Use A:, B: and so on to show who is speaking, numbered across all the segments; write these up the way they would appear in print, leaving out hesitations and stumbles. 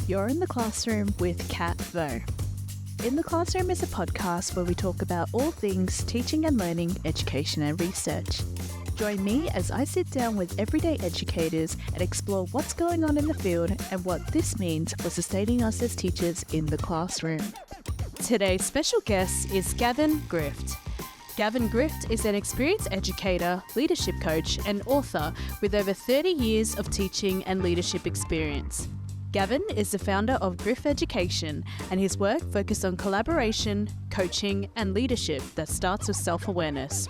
A: You're in the classroom with Cat Vo. In the Classroom is a podcast where we talk about all things teaching and learning, education and research. Join me as I sit down with everyday educators and explore what's going on in the field and what this means for sustaining us as teachers in the classroom. Today's special guest is Gavin Grift. Gavin Grift is an experienced educator, leadership coach and author with over 30 years of teaching and leadership experience. Gavin is the founder of Grift Education, and his work focuses on collaboration, coaching, and leadership that starts with self-awareness.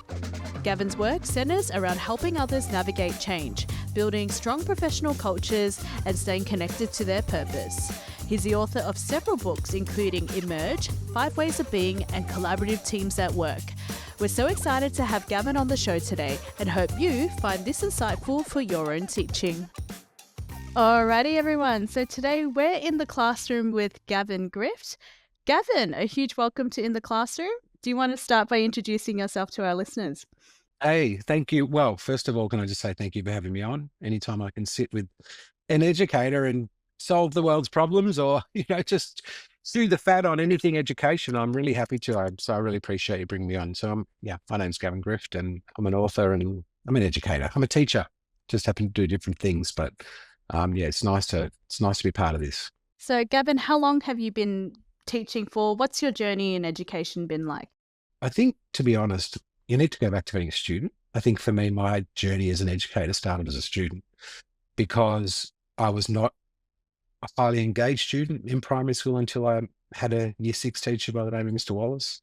A: Gavin's work centers around helping others navigate change, building strong professional cultures, and staying connected to their purpose. He's the author of several books, including Emerge, 5 Ways of Being, and Collaborative Teams at Work. We're so excited to have Gavin on the show today and hope you find this insightful for your own teaching. Alrighty, everyone. So today we're in the classroom with Gavin Grift. Gavin, a huge welcome to In the Classroom. Do you want to start by introducing yourself to our listeners?
B: Hey, thank you. Well, first of all, can I just say thank you for having me on? Anytime I can sit with an educator and solve the world's problems or, just do the fat on anything education, I'm really happy to. So I really appreciate you bringing me on. So my name's Gavin Grift and I'm an author and I'm an educator. I'm a teacher, just happen to do different things, but it's nice to be part of this.
A: So Gavin, how long have you been teaching for? What's your journey in education been like?
B: I think, to be honest, you need to go back to being a student. I think for me, my journey as an educator started as a student because I was not a highly engaged student in primary school until I had a year 6 teacher by the name of Mr. Wallace.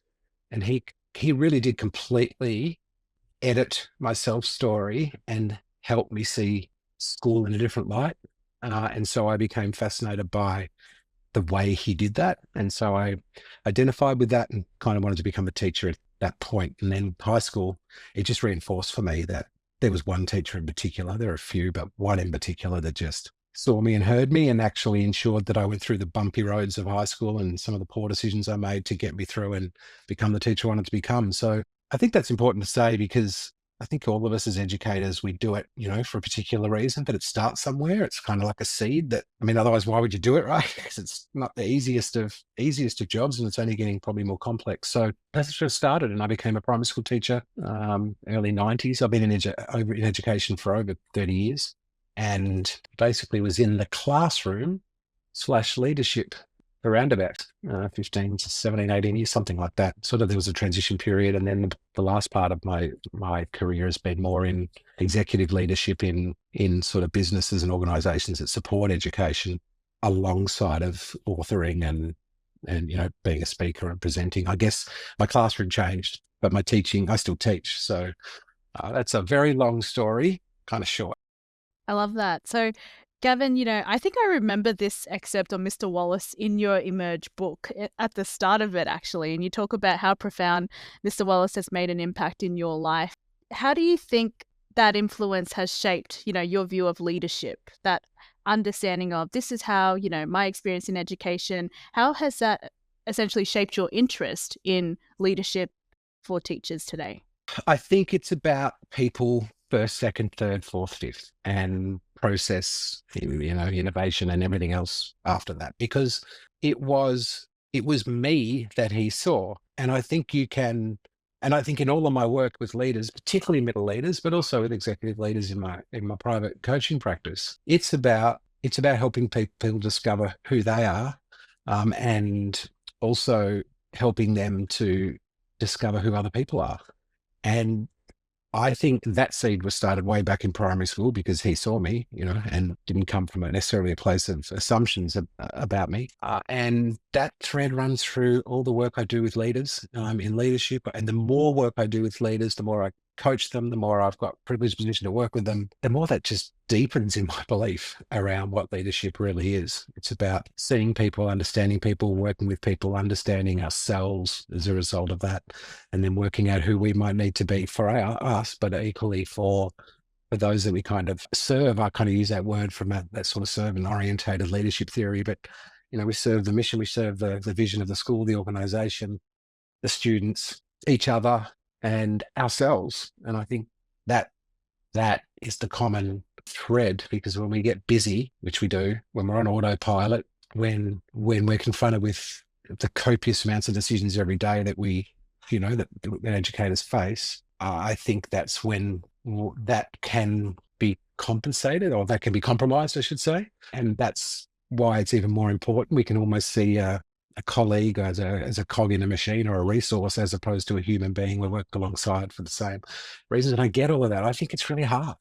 B: And he really did completely edit my self-story and help me see school in a different light. And so I became fascinated by the way he did that. And so I identified with that and kind of wanted to become a teacher at that point. And then high school, it just reinforced for me that there was one teacher in particular, there are a few, but one in particular that just saw me and heard me and actually ensured that I went through the bumpy roads of high school and some of the poor decisions I made to get me through and become the teacher I wanted to become. So I think that's important to say because I think all of us as educators, we do it, for a particular reason, but it starts somewhere. It's kind of like a seed that, otherwise, why would you do it, right? Because it's not the easiest of jobs and it's only getting probably more complex. So that's just started and I became a primary school teacher, early 90s. I've been in education for over 30 years and basically was in the classroom / leadership around about 15 to 17, 18 years, something like that. Sort of there was a transition period. And then the last part of my career has been more in executive leadership in sort of businesses and organizations that support education alongside of authoring and being a speaker and presenting. I guess my classroom changed, but my teaching, I still teach. So that's a very long story, kind of short.
A: I love that. So Gavin, I think I remember this excerpt on Mr. Wallace in your Emerge book at the start of it, actually. And you talk about how profound Mr. Wallace has made an impact in your life. How do you think that influence has shaped, your view of leadership, that understanding of this is how, my experience in education, how has that essentially shaped your interest in leadership for teachers today?
B: I think it's about people first, second, third, fourth, fifth, and process, innovation and everything else after that, because it was me that he saw. And I think in all of my work with leaders, particularly middle leaders, but also with executive leaders in my private coaching practice, it's about helping people discover who they are, and also helping them to discover who other people are. And I think that seed was started way back in primary school because he saw me, and didn't come from necessarily a place of assumptions about me. And that thread runs through all the work I do with leaders in leadership. And the more work I do with leaders, the more I coach them, the more I've got privileged position to work with them, the more that just deepens in my belief around what leadership really is. It's about seeing people, understanding people, working with people, understanding ourselves as a result of that, and then working out who we might need to be for us, but equally for those that we kind of serve. I kind of use that word from that sort of servant-orientated leadership theory, but we serve the mission, we serve the vision of the school, the organization, the students, each other, and ourselves. And I think that is the common thread, because when we get busy, which we do, when we're on autopilot, when we're confronted with the copious amounts of decisions every day that that educators face, I think that's when that can be compensated, or that can be compromised, I should say. And that's why it's even more important. We can almost see a colleague as a cog in a machine, or a resource, as opposed to a human being we work alongside for the same reasons. And I get all of that. I think it's really hard,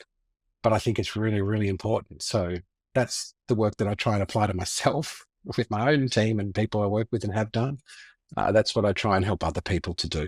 B: but I think it's really, really important. So that's the work that I try and apply to myself with my own team and people I work with and have done. That's what I try and help other people to do.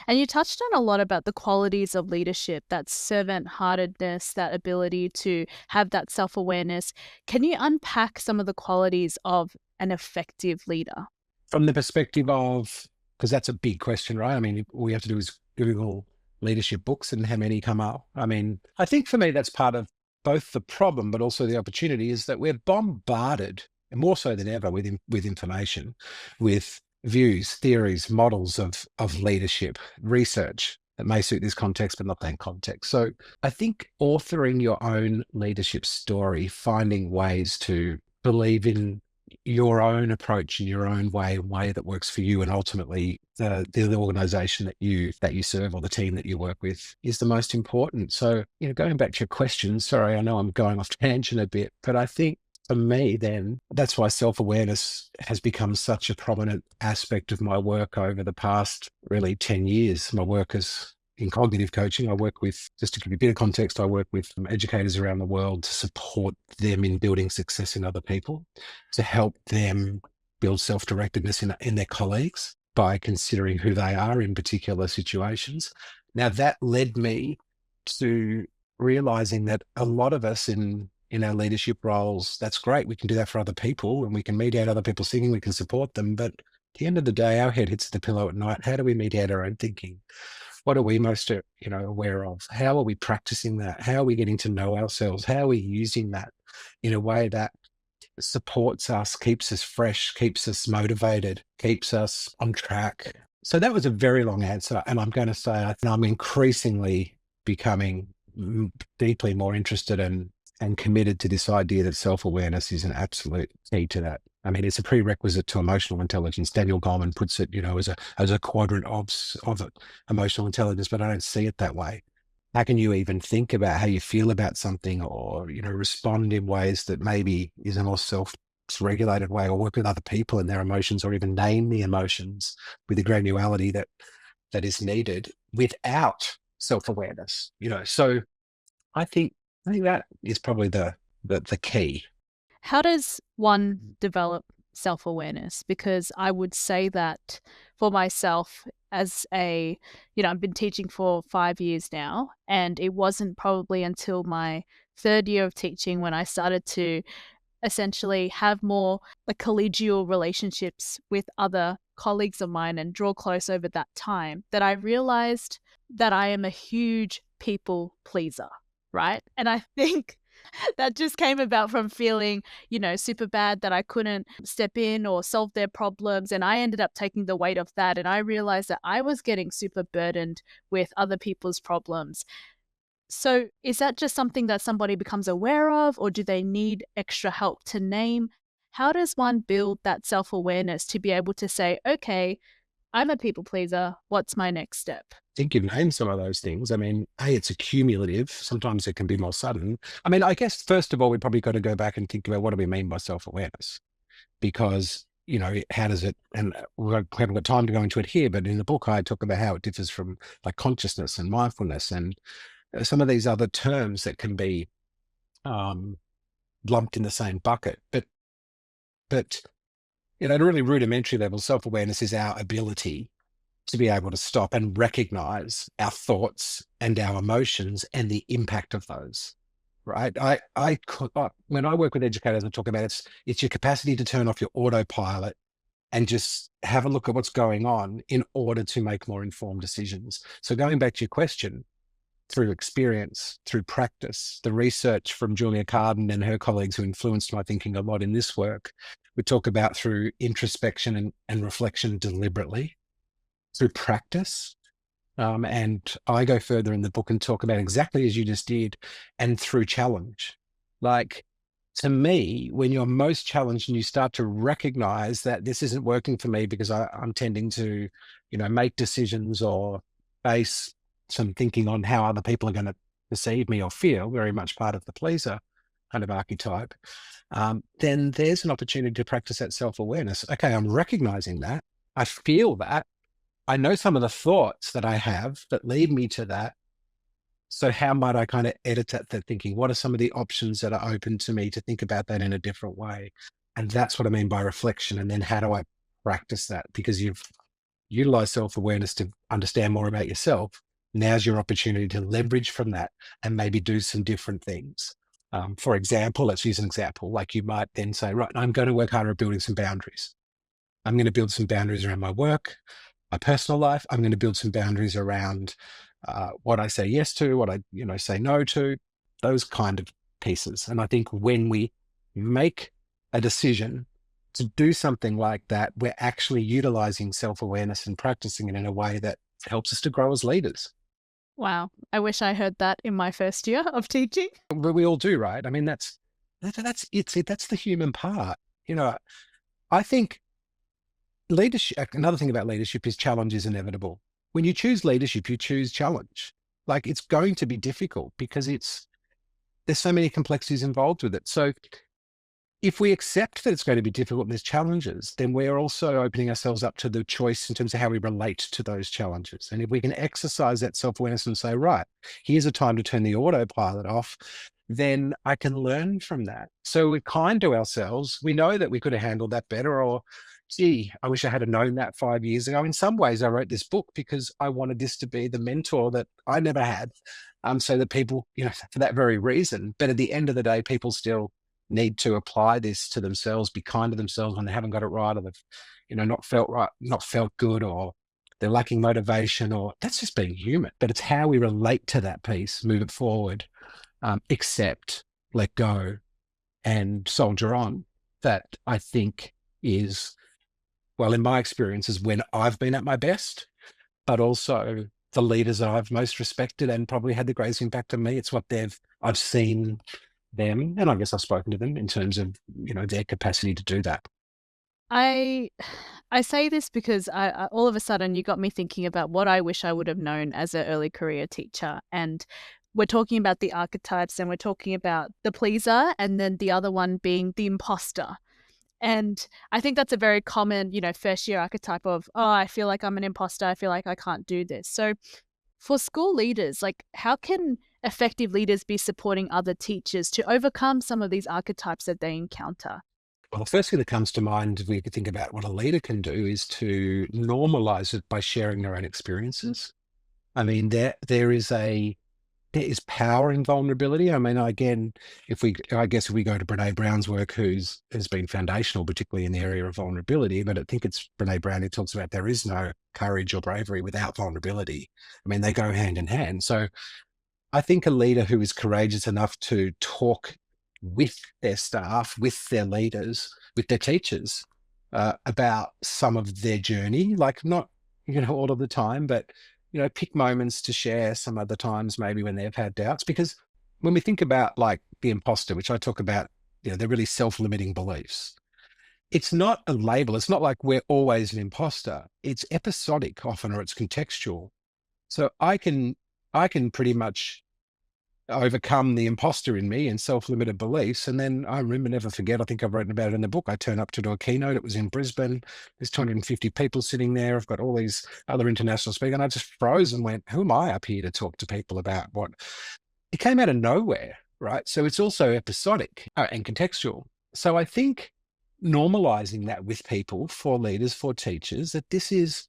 A: And you touched on a lot about the qualities of leadership, that servant-heartedness, that ability to have that self-awareness. Can you unpack some of the qualities of an effective leader?
B: From the perspective of, because that's a big question, right? I mean, all we have to do is Google leadership books and how many come up. I mean, I think for me, that's part of both the problem, but also the opportunity, is that we're bombarded, and more so than ever, with information, with views, theories, models of leadership, research that may suit this context, but not that context. So I think authoring your own leadership story, finding ways to believe in your own approach in your own way that works for you, and ultimately the organization that you serve, or the team that you work with, is the most important. So, going back to your question, sorry, I know I'm going off tangent a bit, but I think for me, then, that's why self-awareness has become such a prominent aspect of my work over the past really 10 years. My work is in cognitive coaching. I work with, just to give you a bit of context, I work with educators around the world to support them in building success in other people, to help them build self-directedness in their colleagues by considering who they are in particular situations. Now, that led me to realizing that a lot of us in our leadership roles, that's great. We can do that for other people, and we can mediate other people's thinking. We can support them. But at the end of the day, our head hits the pillow at night. How do we mediate our own thinking? What are we most, aware of? How are we practicing that? How are we getting to know ourselves? How are we using that in a way that supports us, keeps us fresh, keeps us motivated, keeps us on track? So that was a very long answer. And I'm going to say, I think I'm increasingly becoming deeply more interested and committed to this idea that self-awareness is an absolute key to that. I mean, it's a prerequisite to emotional intelligence. Daniel Goleman puts it, as a quadrant of emotional intelligence, but I don't see it that way. How can you even think about how you feel about something, or, respond in ways that maybe is a more self-regulated way, or work with other people and their emotions, or even name the emotions with the granularity that is needed without self-awareness, So I think that is probably the key.
A: How does one develop self-awareness? Because I would say that for myself, as I've been teaching for 5 years now, and it wasn't probably until my third year of teaching when I started to essentially have more collegial relationships with other colleagues of mine and draw close over that time, that I realized that I am a huge people pleaser, right? And I think that just came about from feeling, super bad that I couldn't step in or solve their problems. And I ended up taking the weight of that. And I realized that I was getting super burdened with other people's problems. So is that just something that somebody becomes aware of, or do they need extra help to name? How does one build that self-awareness to be able to say, okay, I'm a people pleaser. What's my next step?
B: I think you've named some of those things. I mean, it's accumulative. Sometimes it can be more sudden. I mean, I guess, first of all, we've probably got to go back and think about, what do we mean by self-awareness? Because, how does it, and we haven't got time to go into it here, but in the book, I talk about how it differs from like consciousness and mindfulness and some of these other terms that can be lumped in the same bucket. But at a really rudimentary level, self-awareness is our ability to be able to stop and recognize our thoughts and our emotions and the impact of those. Right. When I work with educators, I talk about it's your capacity to turn off your autopilot and just have a look at what's going on in order to make more informed decisions. So going back to your question, through experience, through practice, the research from Julia Carden and her colleagues who influenced my thinking a lot in this work, we talk about through introspection and reflection deliberately, through practice. And I go further in the book and talk about exactly as you just did, and through challenge. Like, to me, when you're most challenged and you start to recognize that this isn't working for me because I'm tending to, make decisions or base some thinking on how other people are going to perceive me or feel, very much part of the pleaser kind of archetype, then there's an opportunity to practice that self-awareness. Okay, I'm recognizing that. I feel that. I know some of the thoughts that I have that lead me to that. So how might I kind of edit that thinking? What are some of the options that are open to me to think about that in a different way? And that's what I mean by reflection. And then how do I practice that? Because you've utilized self-awareness to understand more about yourself. Now's your opportunity to leverage from that and maybe do some different things. For example, let's use an example. Like you might then say, right, I'm going to work harder at building some boundaries. I'm going to build some boundaries around my work, my personal life. I'm going to build some boundaries around what I say yes to, what I say no to, those kind of pieces. And I think when we make a decision to do something like that, we're actually utilizing self-awareness and practicing it in a way that helps us to grow as leaders.
A: Wow. I wish I heard that in my first year of teaching.
B: But we all do, right? I mean, that's the human part. I think leadership, another thing about leadership is challenge is inevitable. When you choose leadership, you choose challenge. Like, it's going to be difficult because there's so many complexities involved with it. So if we accept that it's going to be difficult and there's challenges, then we're also opening ourselves up to the choice in terms of how we relate to those challenges. And if we can exercise that self-awareness and say, right, here's a time to turn the autopilot off, then I can learn from that. So we're kind to ourselves. We know that we could have handled that better, or gee, I wish I had known that 5 years ago. In some ways, I wrote this book because I wanted this to be the mentor that I never had. So that people, for that very reason. But at the end of the day, people still need to apply this to themselves, be kind to themselves when they haven't got it right, or they've, not felt right, not felt good, or they're lacking motivation, or that's just being human. But it's how we relate to that piece, move it forward, accept, let go, and soldier on. That I think is, well, in my experience, is when I've been at my best, but also the leaders that I've most respected and probably had the greatest impact on me. It's what I've seen them, and I guess I've spoken to them in terms of, their capacity to do that.
A: I say this because I all of a sudden you got me thinking about what I wish I would have known as an early career teacher. And we're talking about the archetypes and we're talking about the pleaser and then the other one being the imposter. And I think that's a very common, first year archetype of, oh, I feel like I'm an imposter. I feel like I can't do this. So for school leaders, like how can effective leaders be supporting other teachers to overcome some of these archetypes that they encounter?
B: Well, the first thing that comes to mind, if we could think about what a leader can do, is to normalize it by sharing their own experiences. I mean, there is power in vulnerability. I mean, again, if we go to Brene Brown's work, has been foundational, particularly in the area of vulnerability, but I think it's Brene Brown who talks about there is no courage or bravery without vulnerability. I mean, they go hand in hand. So I think a leader who is courageous enough to talk with their staff, with their leaders, with their teachers, about some of their journey, like not, all of the time, but, pick moments to share some other times, maybe when they've had doubts. Because when we think about like the imposter, which I talk about, they're really self-limiting beliefs. It's not a label. It's not like we're always an imposter. It's episodic often, or it's contextual. So I can pretty much overcome the imposter in me and self-limited beliefs. And then I remember, never forget, I think I've written about it in the book. I turned up to do a keynote. It was in Brisbane. There's 250 people sitting there. I've got all these other international speakers. And I just froze and went, who am I up here to talk to people about what? It came out of nowhere, right? So it's also episodic and contextual. So I think normalizing that with people, for leaders, for teachers, that this is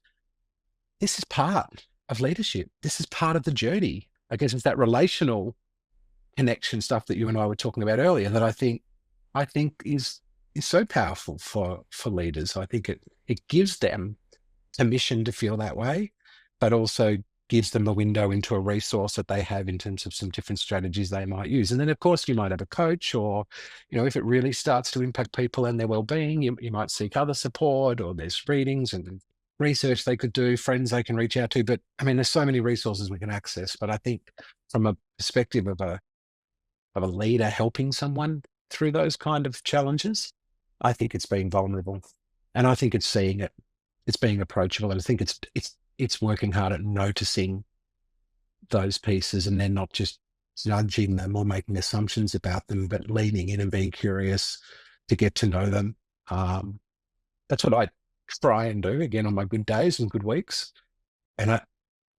B: part of leadership. This is part of the journey. I guess it's that relational connection stuff that you and I were talking about earlier that I think is so powerful for leaders. I think it gives them permission to feel that way, but also gives them a window into a resource that they have in terms of some different strategies they might use. And then, of course, you might have a coach, or, if it really starts to impact people and their well-being, you might seek other support, or there's readings and research they could do, friends they can reach out to. But I mean, there's so many resources we can access. But I think from a perspective of a of a leader helping someone through those kind of challenges, I think it's being vulnerable. And I think it's seeing it, it's being approachable. And I think it's working hard at noticing those pieces and then not just judging them or making assumptions about them, but leaning in and being curious to get to know them. That's what I try and do, again, on my good days and good weeks. And it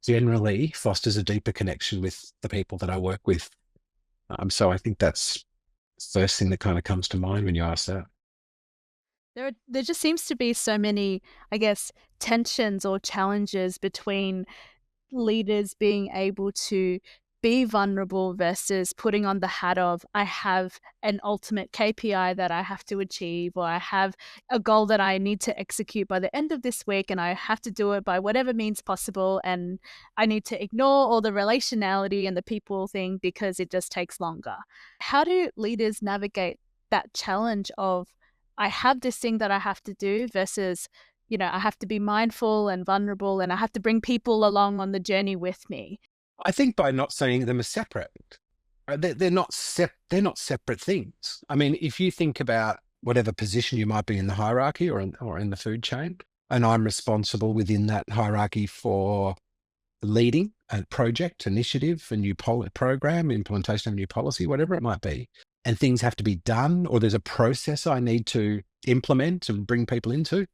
B: generally fosters a deeper connection with the people that I work with. So I think that's the first thing that kind of comes to mind when you ask that.
A: There just seems to be so many, I guess, tensions or challenges between leaders being able to be vulnerable versus putting on the hat of, I have an ultimate KPI that I have to achieve, or I have a goal that I need to execute by the end of this week, and I have to do it by whatever means possible. And I need to ignore all the relationality and the people thing because it just takes longer. How do leaders navigate that challenge of, I have this thing that I have to do versus, I have to be mindful and vulnerable and I have to bring people along on the journey with me?
B: I think by not seeing them as separate, they're not separate things. I mean, if you think about whatever position you might be in the hierarchy or in the food chain, and I'm responsible within that hierarchy for leading a project, initiative, a new program, implementation of a new policy, whatever it might be, and things have to be done, or there's a process I need to implement and bring people into,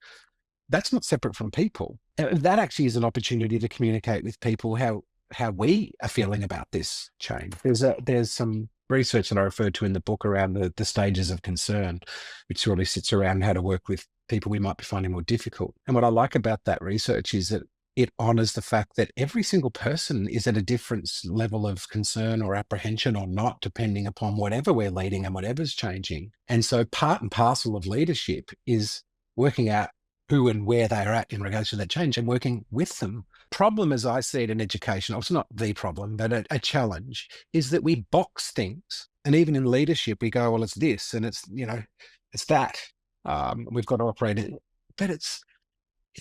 B: that's not separate from people. That actually is an opportunity to communicate with people how we are feeling about this change. There's some research that I referred to in the book around the stages of concern, which really sits around how to work with people we might be finding more difficult. And what I like about that research is that it honors the fact that every single person is at a different level of concern or apprehension or not, depending upon whatever we're leading and whatever's changing. And so part and parcel of leadership is working out who and where they are at in regards to that change and working with them. Problem, as I see it in education, it's not the problem, but a challenge, is that we box things. And even in leadership, we go, well, it's this and it's that. We've got to operate it. But it's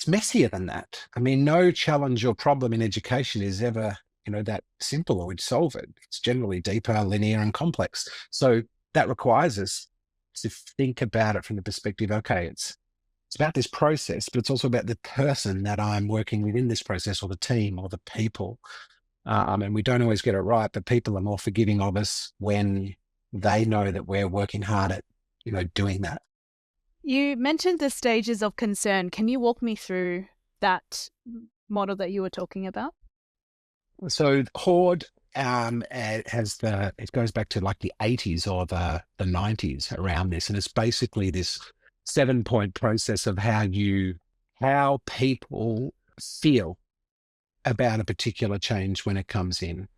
B: messier than that. I mean, no challenge or problem in education is ever, that simple or we'd solve it. It's generally deeper, linear, and complex. So that requires us to think about it from the perspective, okay, it's about this process, but it's also about the person that I'm working with in this process, or the team, or the people. And we don't always get it right, but people are more forgiving of us when they know that we're working hard at, doing that.
A: You mentioned the stages of concern. Can you walk me through that model that you were talking about?
B: So Horde it goes back to like the 80s or the 90s around this. And it's basically this 7-point process of how people feel about a particular change when it comes in.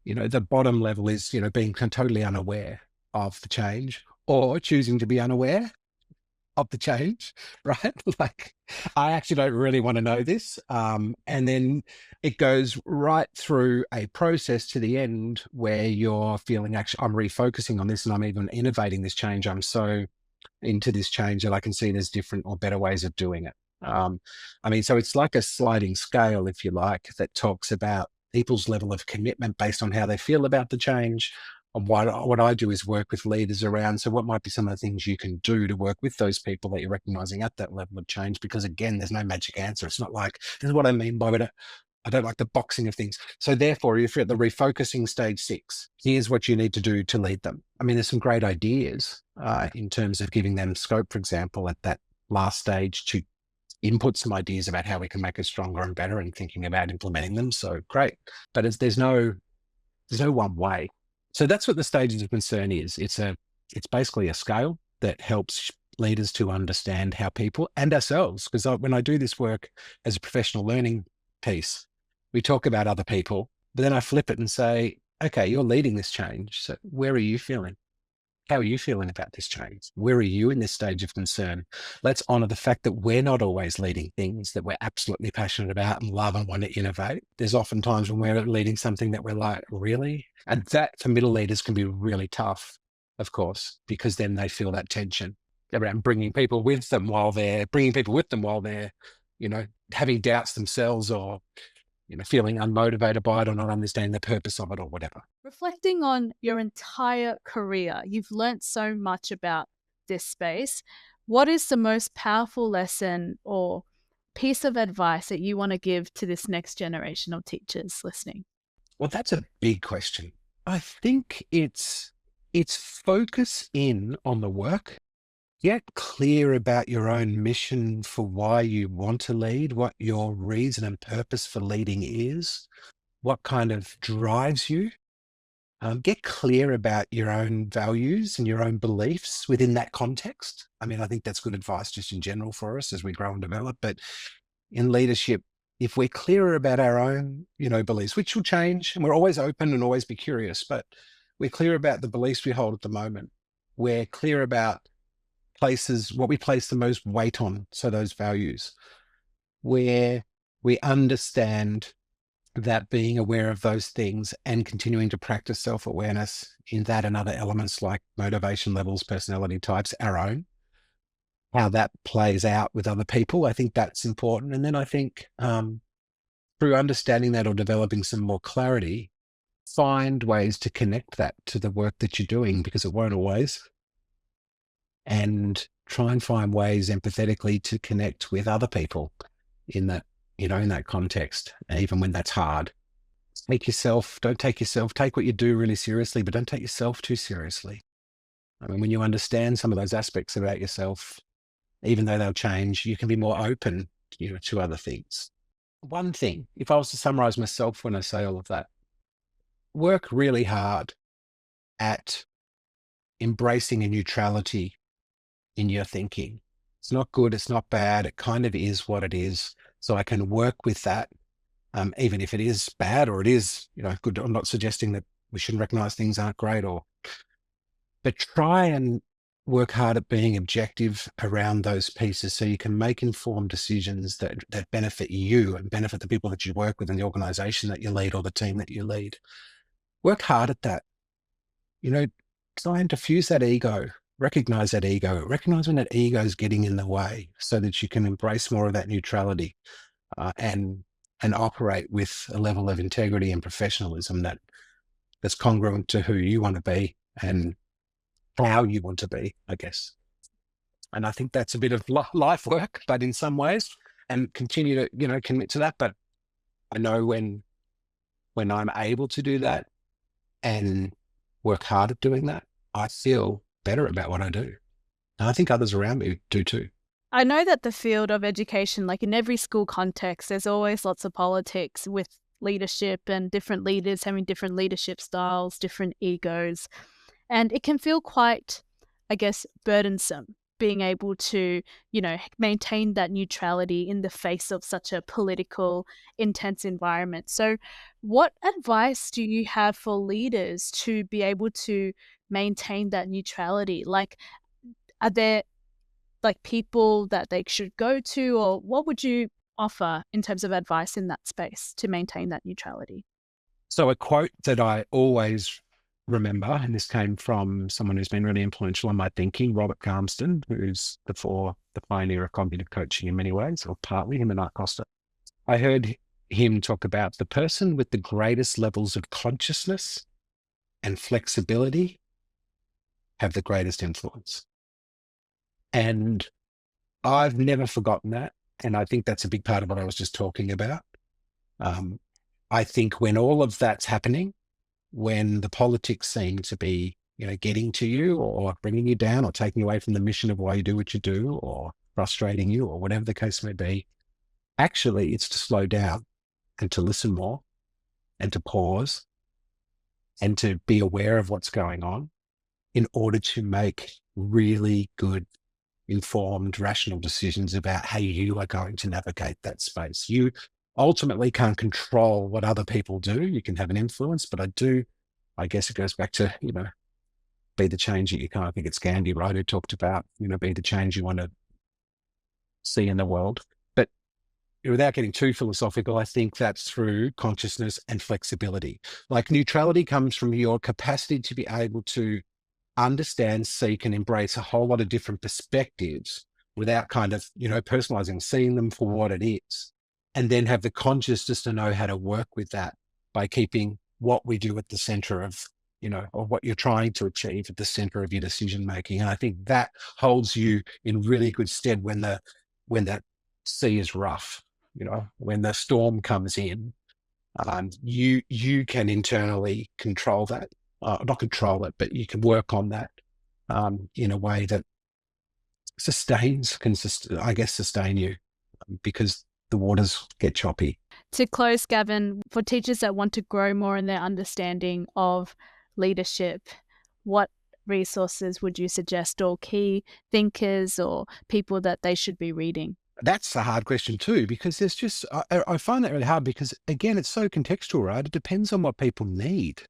B: The bottom level is, being totally unaware of the change or choosing to be unaware of the change, right? Like, I actually don't really want to know this. And then it goes right through a process to the end where you're feeling, actually, I'm refocusing on this and I'm even innovating this change. I'm so into this change that I can see there's different or better ways of doing it. So it's like a sliding scale, if you like, that talks about people's level of commitment based on how they feel about the change. And what I do is work with leaders around, so what might be some of the things you can do to work with those people that you're recognizing at that level of change? Because again, there's no magic answer. It's not like, this is what I mean by it. I don't like the boxing of things. So therefore, if you're at the refocusing stage 6, here's what you need to do to lead them. I mean, there's some great ideas in terms of giving them scope, for example, at that last stage to input some ideas about how we can make it stronger and better and thinking about implementing them. So great. But there's no one way. So that's what the stages of concern is. It's basically a scale that helps leaders to understand how people and ourselves, because when I do this work as a professional learning piece, we talk about other people, but then I flip it and say, okay, you're leading this change. So where are you feeling? How are you feeling about this change? Where are you in this stage of concern? Let's honor the fact that we're not always leading things that we're absolutely passionate about and love and want to innovate. There's often times when we're leading something that we're like, really? And that for middle leaders can be really tough, of course, because then they feel that tension around bringing people with them while they're, having doubts themselves or feeling unmotivated by it or not understanding the purpose of it or whatever.
A: Reflecting on your entire career, you've learnt so much about this space. What is the most powerful lesson or piece of advice that you want to give to this next generation of teachers listening?
B: Well, that's a big question. I think it's focus in on the work. Get clear about your own mission for why you want to lead, what your reason and purpose for leading is, what kind of drives you. Get clear about your own values and your own beliefs within that context. I mean, I think that's good advice just in general for us as we grow and develop. But in leadership, if we're clearer about our own, beliefs, which will change, and we're always open and always be curious, but we're clear about the beliefs we hold at the moment. We're clear about places, what we place the most weight on. So those values, where we understand that being aware of those things and continuing to practice self-awareness in that and other elements like motivation levels, personality types, our own, how that plays out with other people. I think that's important. And then I think through understanding that or developing some more clarity, find ways to connect that to the work that you're doing, because it won't always. And try and find ways empathetically to connect with other people in that, in that context, even when that's hard. Don't take what you do really seriously, but don't take yourself too seriously. I mean, when you understand some of those aspects about yourself, even though they'll change, you can be more open, to other things. One thing, if I was to summarize myself when I say all of that, work really hard at embracing a neutrality in your thinking. It's not good, it's not bad, it kind of is what it is. So I can work with that, even if it is bad or it is, good. I'm not suggesting that we shouldn't recognize things aren't great, but try and work hard at being objective around those pieces so you can make informed decisions that benefit you and benefit the people that you work with in the organization that you lead or the team that you lead. Work hard at that. Try and diffuse that ego, recognize when that ego is getting in the way so that you can embrace more of that neutrality and operate with a level of integrity and professionalism that's congruent to who you want to be and how you want to be, I guess. And I think that's a bit of life work, but in some ways, and continue to, commit to that. But I know when I'm able to do that and work hard at doing that, I feel better about what I do. And I think others around me do too.
A: I know that the field of education, like in every school context, there's always lots of politics with leadership and different leaders having different leadership styles, different egos. And it can feel quite, I guess, burdensome being able to, maintain that neutrality in the face of such a political, intense environment. So what advice do you have for leaders to be able to maintain that neutrality? Like, are there like people that they should go to, or what would you offer in terms of advice in that space to maintain that neutrality?
B: So a quote that I always remember, and this came from someone who's been really influential on my thinking, Robert Garmston, who's the pioneer of cognitive coaching in many ways, or partly him and Art Costa. I heard him talk about the person with the greatest levels of consciousness and flexibility have the greatest influence. And I've never forgotten that. And I think that's a big part of what I was just talking about. I think when all of that's happening, when the politics seem to be, getting to you or bringing you down or taking away from the mission of why you do what you do or frustrating you or whatever the case may be, actually it's to slow down and to listen more and to pause and to be aware of what's going on in order to make really good, informed, rational decisions about how you are going to navigate that space. You ultimately can't control what other people do. You can have an influence, but I guess it goes back to, be the change that you can't. I think it's Gandhi, right, who talked about, be the change you want to see in the world. But without getting too philosophical, I think that's through consciousness and flexibility. Like neutrality comes from your capacity to be able to understand, seek, and embrace a whole lot of different perspectives without kind of, personalizing, seeing them for what it is. and then have the consciousness to know how to work with that by keeping what we do at the center of, or what you're trying to achieve at the center of your decision making. And I think that holds you in really good stead when that sea is rough, when the storm comes in. You can internally control that, not control it, but you can work on that in a way that sustain you, because the waters get choppy.
A: To close, Gavin, for teachers that want to grow more in their understanding of leadership, what resources would you suggest, or key thinkers or people that they should be reading?
B: That's a hard question too, because there's just, I find that really hard because, again, it's so contextual, right? It depends on what people need.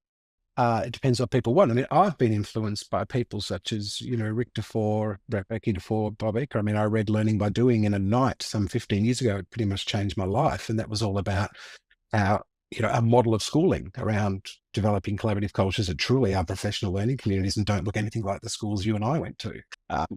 B: It depends on what people want. I mean, I've been influenced by people such as, Rick DeFore, Becky DeFore, Bob Ecker. I mean, I read Learning by Doing in a night some 15 years ago. It pretty much changed my life. And that was all about our, a model of schooling around developing collaborative cultures that truly are professional learning communities and don't look anything like the schools you and I went to.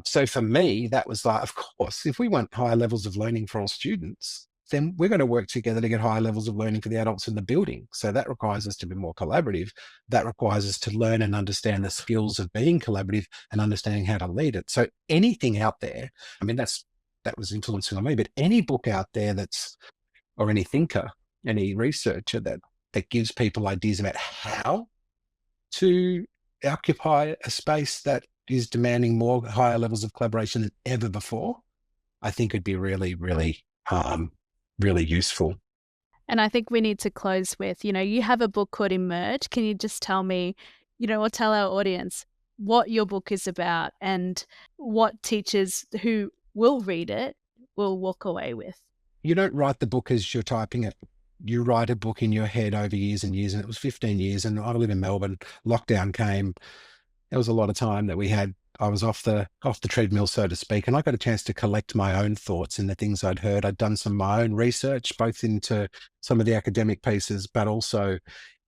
B: So for me, that was like, of course, if we want higher levels of learning for all students, then we're going to work together to get higher levels of learning for the adults in the building. So that requires us to be more collaborative. That requires us to learn and understand the skills of being collaborative and understanding how to lead it. So anything out there, I mean, that was influencing on me, but any book out there or any thinker, any researcher that gives people ideas about how to occupy a space that is demanding more higher levels of collaboration than ever before, I think it'd be really, really, really useful.
A: And I think we need to close with, you have a book called Emerge. Can you just tell me, or tell our audience what your book is about and what teachers who will read it will walk away with?
B: You don't write the book as you're typing it. You write a book in your head over years and years, and it was 15 years. And I live in Melbourne. Lockdown came. There was a lot of time that we had. I was off the treadmill, so to speak, and I got a chance to collect my own thoughts and the things I'd heard. I'd done some of my own research, both into some of the academic pieces, but also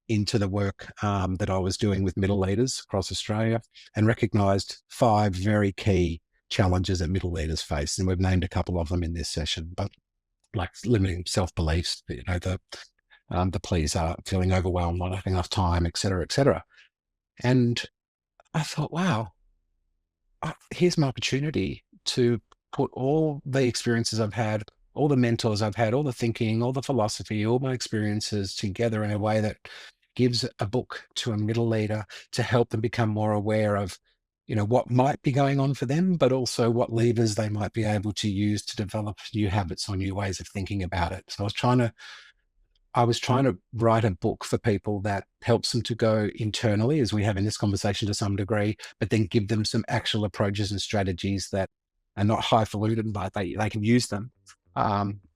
B: into the work that I was doing with middle leaders across Australia, and recognised 5 very key challenges that middle leaders face. And we've named a couple of them in this session, but like limiting self-beliefs, the pleas are feeling overwhelmed, not having enough time, et cetera, et cetera. And I thought, wow, here's my opportunity to put all the experiences I've had, all the mentors I've had, all the thinking, all the philosophy, all my experiences together in a way that gives a book to a middle leader to help them become more aware of, what might be going on for them, but also what levers they might be able to use to develop new habits or new ways of thinking about it. So I was trying to write a book for people that helps them to go internally, as we have in this conversation to some degree, but then give them some actual approaches and strategies that are not highfalutin, but they can use them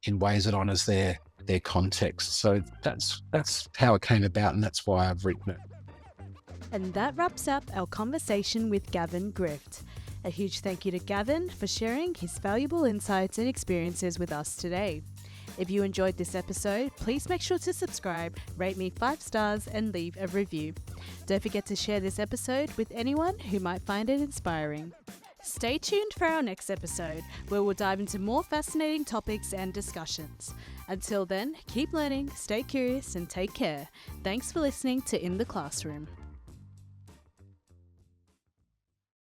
B: in ways that honors their context. So that's how it came about, and that's why I've written it.
A: And that wraps up our conversation with Gavin Grift. A huge thank you to Gavin for sharing his valuable insights and experiences with us today. If you enjoyed this episode, please make sure to subscribe, rate me 5 stars, and leave a review. Don't forget to share this episode with anyone who might find it inspiring. Stay tuned for our next episode, where we'll dive into more fascinating topics and discussions. Until then, keep learning, stay curious, and take care. Thanks for listening to In the Classroom.